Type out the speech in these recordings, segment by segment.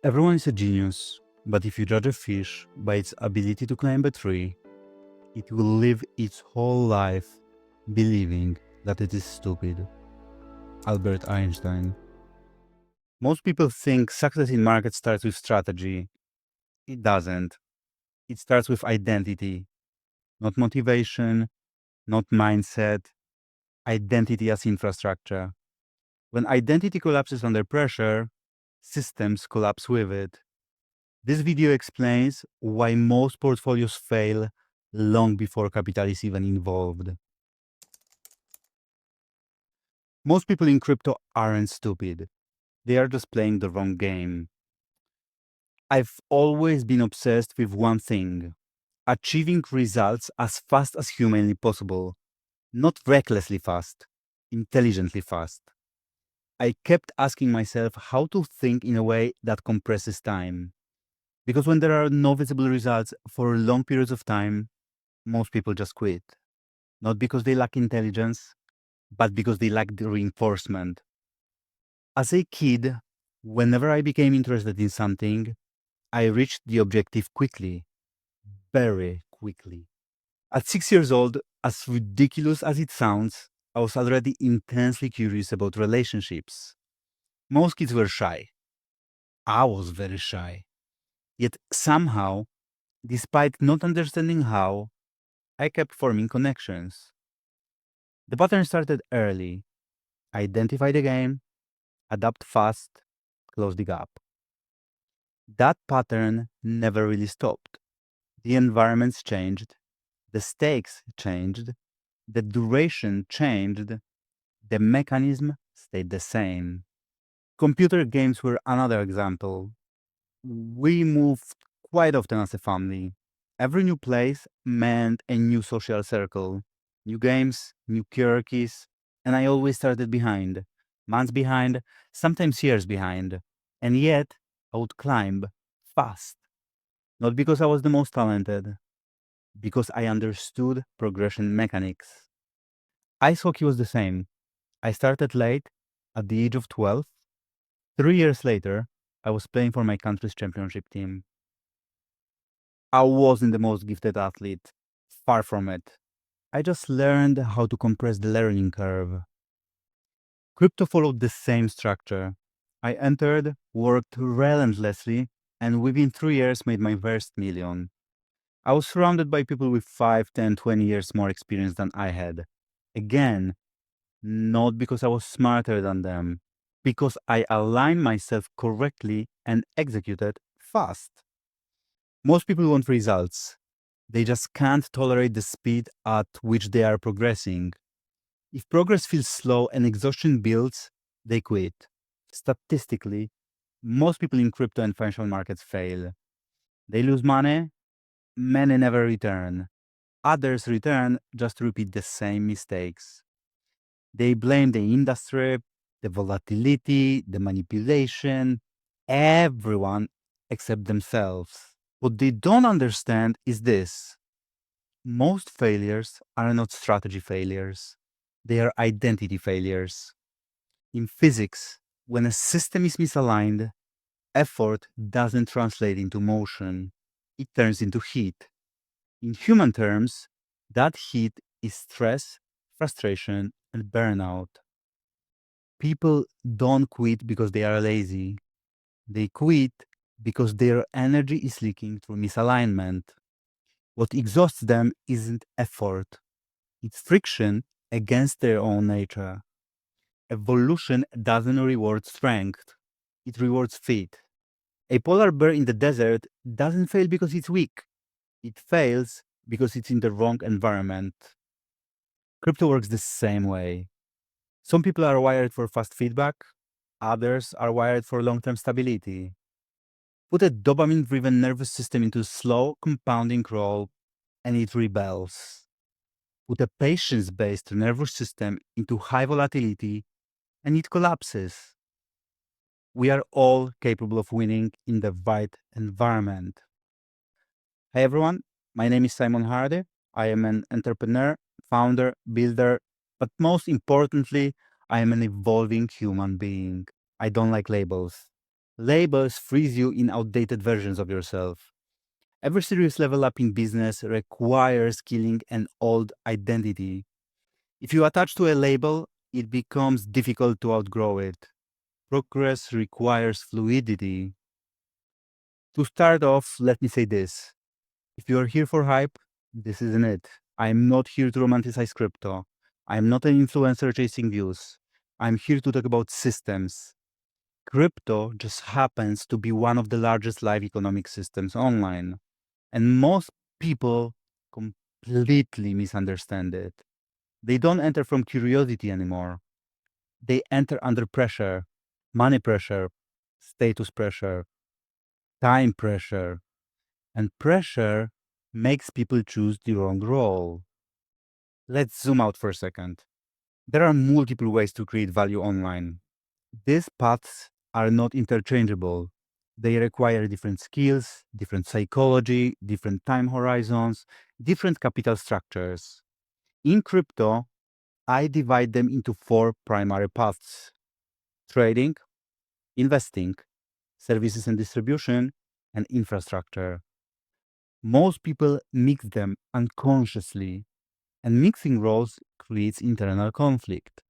Everyone is a genius, but if you judge a fish by its ability to climb a tree, it will live its whole life believing that it is stupid. Albert Einstein. Most people think success in markets starts with strategy. It doesn't. It starts with identity, not motivation, not mindset, identity as infrastructure. When identity collapses under pressure, systems collapse with it. This video explains why most portfolios fail long before capital is even involved. Most people in crypto aren't stupid. They are just playing the wrong game. I've always been obsessed with one thing: achieving results as fast as humanly possible. Not recklessly fast, intelligently fast. I kept asking myself how to think in a way that compresses time. Because when there are no visible results for long periods of time, most people just quit. Not because they lack intelligence, but because they lack the reinforcement. As a kid, whenever I became interested in something, I reached the objective quickly, very quickly. At 6 years old, as ridiculous as it sounds, I was already intensely curious about relationships. Most kids were shy. I was very shy. Yet somehow, despite not understanding how, I kept forming connections. The pattern started early. Identify the game, adapt fast, close the gap. That pattern never really stopped. The environments changed, the stakes changed, the duration changed, the mechanism stayed the same. Computer games were another example. We moved quite often as a family. Every new place meant a new social circle, new games, new hierarchies, and I always started behind, months behind, sometimes years behind. And yet, I would climb fast. Not because I was the most talented, because I understood progression mechanics. Ice hockey was the same. I started late, at the age of 12. 3 years later, I was playing for my country's championship team. I wasn't the most gifted athlete. Far from it. I just learned how to compress the learning curve. Crypto followed the same structure. I entered, worked relentlessly, and within 3 years made my first million. I was surrounded by people with 5, 10, 20 years more experience than I had. Again, not because I was smarter than them, because I aligned myself correctly and executed fast. Most people want results. They just can't tolerate the speed at which they are progressing. If progress feels slow and exhaustion builds, they quit. Statistically, most people in crypto and financial markets fail. They lose money, many never return. Others return just to repeat the same mistakes. They blame the industry, the volatility, the manipulation, everyone except themselves. What they don't understand is this: most failures are not strategy failures, they are identity failures. In physics, when a system is misaligned, effort doesn't translate into motion, it turns into heat. In human terms, that heat is stress, frustration, and burnout. People don't quit because they are lazy. They quit because their energy is leaking through misalignment. What exhausts them isn't effort, it's friction against their own nature. Evolution doesn't reward strength, it rewards fit. A polar bear in the desert doesn't fail because it's weak, it fails because it's in the wrong environment. Crypto works the same way. Some people are wired for fast feedback, others are wired for long term stability. Put a dopamine driven nervous system into slow compounding crawl and it rebels. Put a patience based nervous system into high volatility and it collapses. We are all capable of winning in the right environment. Hey everyone, my name is Simon Hardy. I am an entrepreneur, founder, builder, but most importantly, I am an evolving human being. I don't like labels. Labels freeze you in outdated versions of yourself. Every serious level up in business requires killing an old identity. If you attach to a label, it becomes difficult to outgrow it. Progress requires fluidity. To start off, let me say this. If you're here for hype, this isn't it. I'm not here to romanticize crypto. I'm not an influencer chasing views. I'm here to talk about systems. Crypto just happens to be one of the largest live economic systems online. And most people completely misunderstand it. They don't enter from curiosity anymore. They enter under pressure, money pressure, status pressure, time pressure. And pressure makes people choose the wrong role. Let's zoom out for a second. There are multiple ways to create value online. These paths are not interchangeable. They require different skills, different psychology, different time horizons, different capital structures. In crypto, I divide them into four primary paths: trading, investing, services and distribution, and infrastructure. Most people mix them unconsciously, and mixing roles creates internal conflict.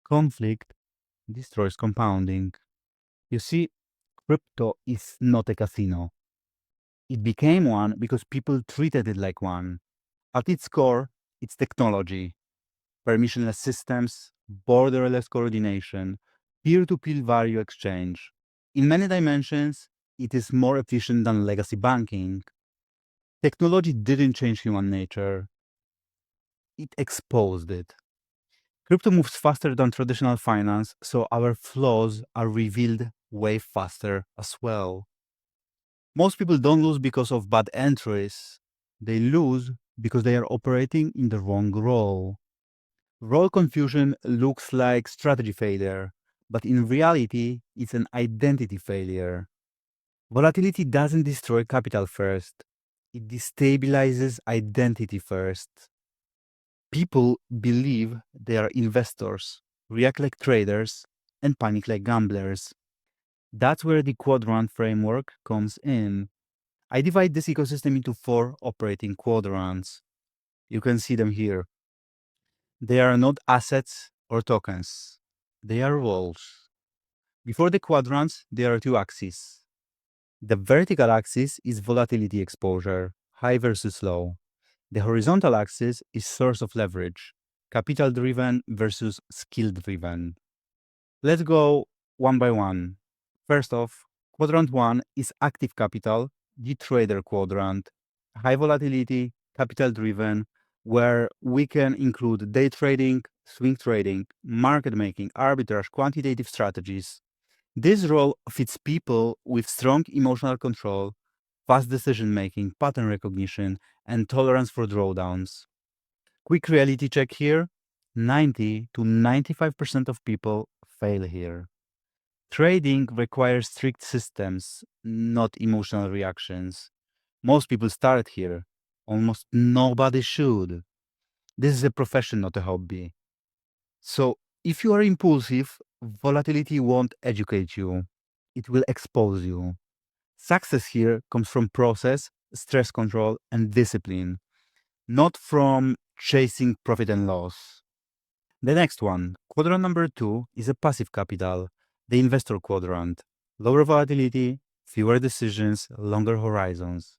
Conflict destroys compounding. You see, crypto is not a casino. It became one because people treated it like one. At its core, it's technology, permissionless systems, borderless coordination, peer to peer value exchange. In many dimensions, it is more efficient than legacy banking. Technology didn't change human nature, it exposed it. Crypto moves faster than traditional finance, so our flaws are revealed way faster as well. Most people don't lose because of bad entries. They lose because they are operating in the wrong role. Role confusion looks like strategy failure, but in reality, it's an identity failure. Volatility doesn't destroy capital first, it destabilizes identity first. People believe they are investors, react like traders, and panic like gamblers. That's where the quadrant framework comes in. I divide this ecosystem into four operating quadrants. You can see them here. They are not assets or tokens. They are roles. Before the quadrants, there are two axes. The vertical axis is volatility exposure, high versus low. The horizontal axis is source of leverage, capital driven versus skill driven. Let's go one by one. First off, quadrant one is active capital, the trader quadrant. High volatility, capital driven, where we can include day trading, swing trading, market making, arbitrage, quantitative strategies. This role fits people with strong emotional control, fast decision making, pattern recognition, and tolerance for drawdowns. Quick reality check here: 90 to 95% of people fail here. Trading requires strict systems, not emotional reactions. Most people start here. Almost nobody should. This is a profession, not a hobby. So, if you are impulsive, volatility won't educate you, it will expose you. Success here comes from process, stress control, and discipline, not from chasing profit and loss. The next one, quadrant number two, is a passive capital, the investor quadrant. Lower volatility, fewer decisions, longer horizons.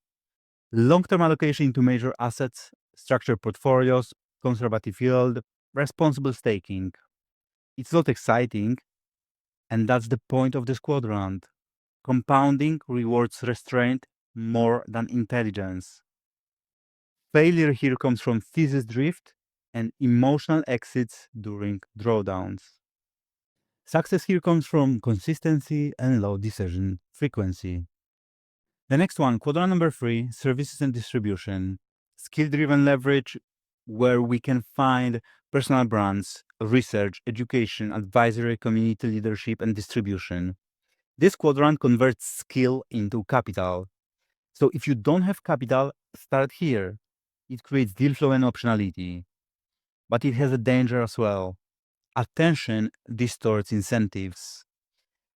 Long-term allocation into major assets, structured portfolios, conservative yield, responsible staking. It's not exciting, and that's the point of this quadrant. Compounding rewards restraint more than intelligence. Failure here comes from thesis drift and emotional exits during drawdowns. Success here comes from consistency and low decision frequency. The next one, quadrant number three, services and distribution. Skill-driven leverage, where we can find personal brands, research, education, advisory, community leadership, and distribution. This quadrant converts skill into capital. So if you don't have capital, start here. It creates deal flow and optionality. But it has a danger as well. Attention distorts incentives.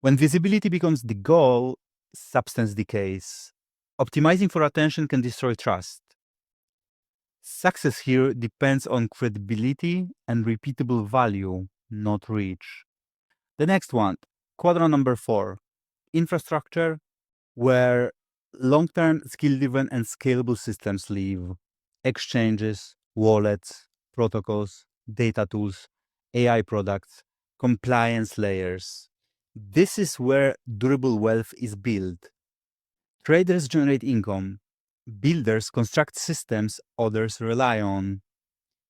When visibility becomes the goal, substance decays. Optimizing for attention can destroy trust. Success here depends on credibility and repeatable value, not reach. The next one, quadrant number 4, infrastructure, where long-term skill-driven and scalable systems live. Exchanges, wallets, protocols, data tools, AI products, compliance layers. This is where durable wealth is built. Traders generate income. Builders construct systems others rely on.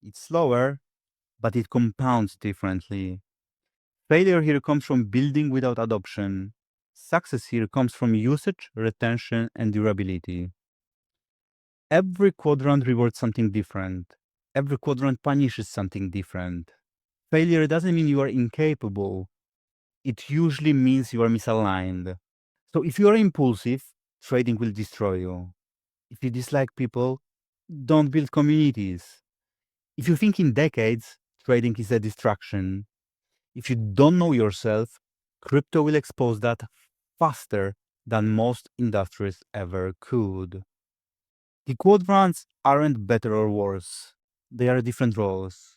It's slower, but it compounds differently. Failure here comes from building without adoption. Success here comes from usage, retention, and durability. Every quadrant rewards something different. Every quadrant punishes something different. Failure doesn't mean you are incapable. It usually means you are misaligned. So if you are impulsive, trading will destroy you. If you dislike people, don't build communities. If you think in decades, trading is a distraction. If you don't know yourself, crypto will expose that faster than most industries ever could. The quadrants aren't better or worse. They are different roles.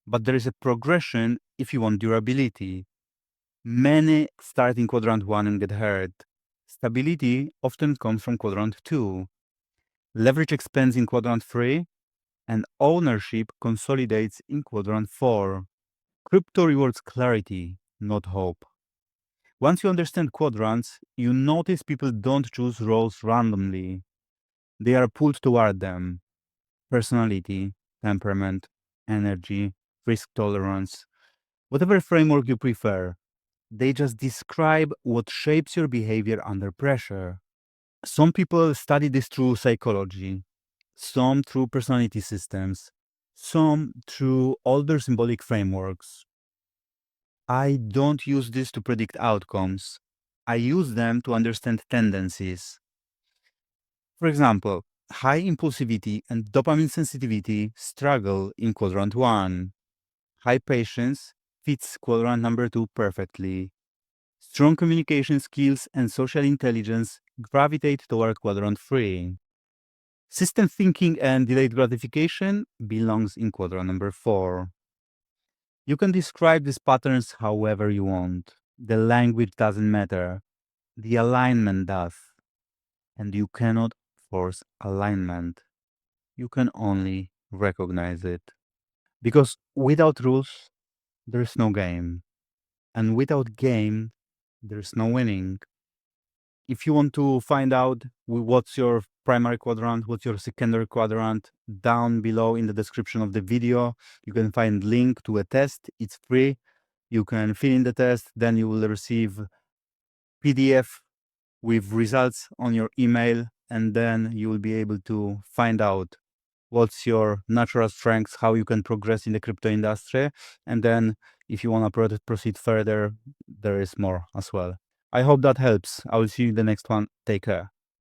But there is a progression if you want durability. Many start in quadrant 1 and get hurt. Stability often comes from quadrant 2. Leverage expands in quadrant 3, and ownership consolidates in quadrant 4. Crypto rewards clarity, not hope. Once you understand quadrants, you notice people don't choose roles randomly. They are pulled toward them. Personality, temperament, energy, risk tolerance, whatever framework you prefer. They just describe what shapes your behavior under pressure. Some people study this through psychology, some through personality systems, some through older symbolic frameworks. I don't use this to predict outcomes. I use them to understand tendencies. For example, high impulsivity and dopamine sensitivity struggle in quadrant 1. High patience fits quadrant number 2 perfectly. Strong communication skills and social intelligence gravitate toward quadrant 3. System thinking and delayed gratification belongs in quadrant number 4. You can describe these patterns however you want. The language doesn't matter. The alignment does. And you cannot force alignment. You can only recognize it. Because without rules, there's no game. And without game, there's no winning. If you want to find out what's your primary quadrant, what's your secondary quadrant, down below in the description of the video, you can find link to a test. It's free. You can fill in the test, then you will receive PDF with results on your email, and then you will be able to find out what's your natural strengths, how you can progress in the crypto industry. And then if you want to proceed further, there is more as well. I hope that helps. I will see you in the next one. Take care.